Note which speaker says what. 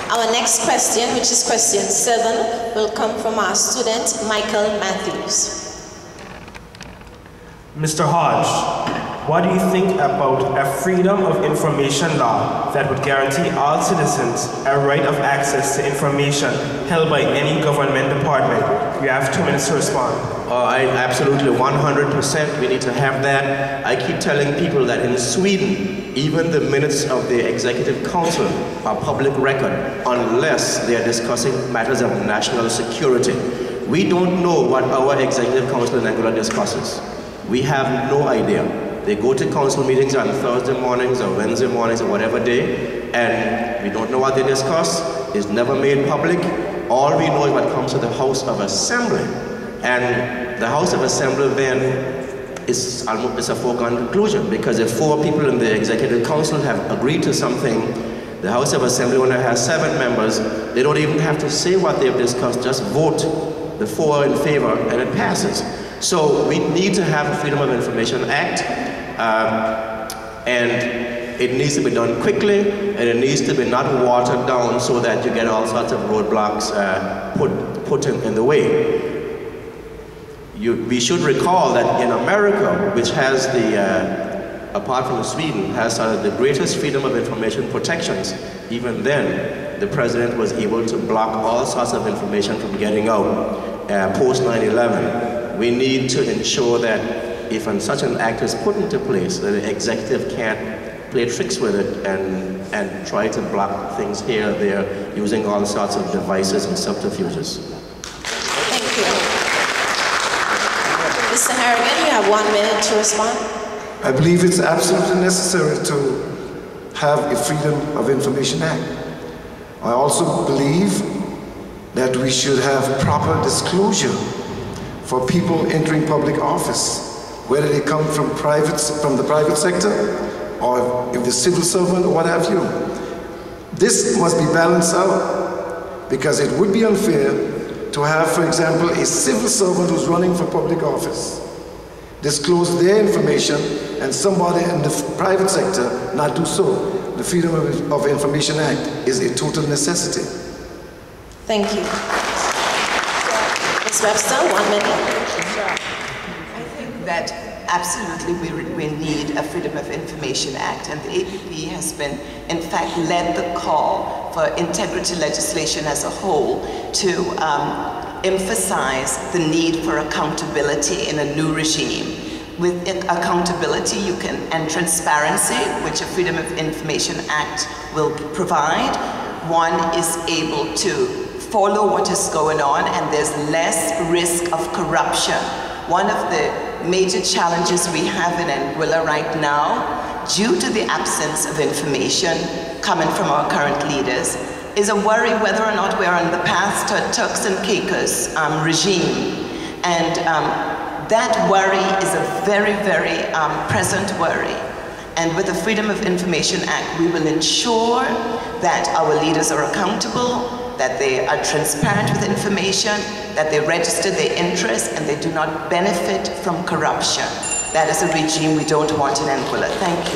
Speaker 1: Our next question, which is question 7, will come from our student, Michael Matthews.
Speaker 2: Mr. Hodge, what do you think about a freedom of information law that would guarantee all citizens a right of access to information held by any government department? You have 2 minutes to respond.
Speaker 3: Absolutely, 100%. We need to have that. I keep telling people that in Sweden, even the minutes of the Executive Council are public record unless they are discussing matters of national security. We don't know what our Executive Council in Angola discusses. We have no idea. They go to council meetings on Thursday mornings or Wednesday mornings or whatever day, and we don't know what they discuss. It's never made public. All we know is what comes to the House of Assembly. And the House of Assembly then is almost a foregone conclusion, because if 4 people in the Executive Council have agreed to something, the House of Assembly only has 7 members. They don't even have to say what they've discussed, just vote the 4 in favor and it passes. So we need to have a Freedom of Information Act, and it needs to be done quickly, and it needs to be not watered down so that you get all sorts of roadblocks put in the way. We should recall that in America, which has apart from Sweden, has the greatest freedom of information protections, even then, the president was able to block all sorts of information from getting out post 9/11. We need to ensure that if such an act is put into place, that the executive can't play tricks with it and try to block things here or there using all sorts of devices and subterfuges.
Speaker 1: Thank you. Mr. Harrigan, you have 1 minute to respond.
Speaker 4: I believe it's absolutely necessary to have a Freedom of Information Act. I also believe that we should have proper disclosure for people entering public office, whether they come from the private sector, or if they're civil servant or what have you. This must be balanced out, because it would be unfair to have, for example, a civil servant who's running for public office disclose their information and somebody in the private sector not do so. The Freedom of Information Act is a total necessity.
Speaker 1: Thank you. Ms. Webster, 1 minute.
Speaker 5: I think that absolutely we need a Freedom of Information Act, and the APP has been, in fact, led the call for integrity legislation as a whole to emphasize the need for accountability in a new regime. With accountability and transparency, which a Freedom of Information Act will provide, one is able to follow what is going on, and there's less risk of corruption. One of the major challenges we have in Anguilla right now, due to the absence of information coming from our current leaders, is a worry whether or not we're on the path to a Turks and Caicos regime. And that worry is a very, very present worry. And with the Freedom of Information Act, we will ensure that our leaders are accountable, that they are transparent with information, that they register their interests, and they do not benefit from corruption. That is a regime we don't want in Anguilla. Thank you.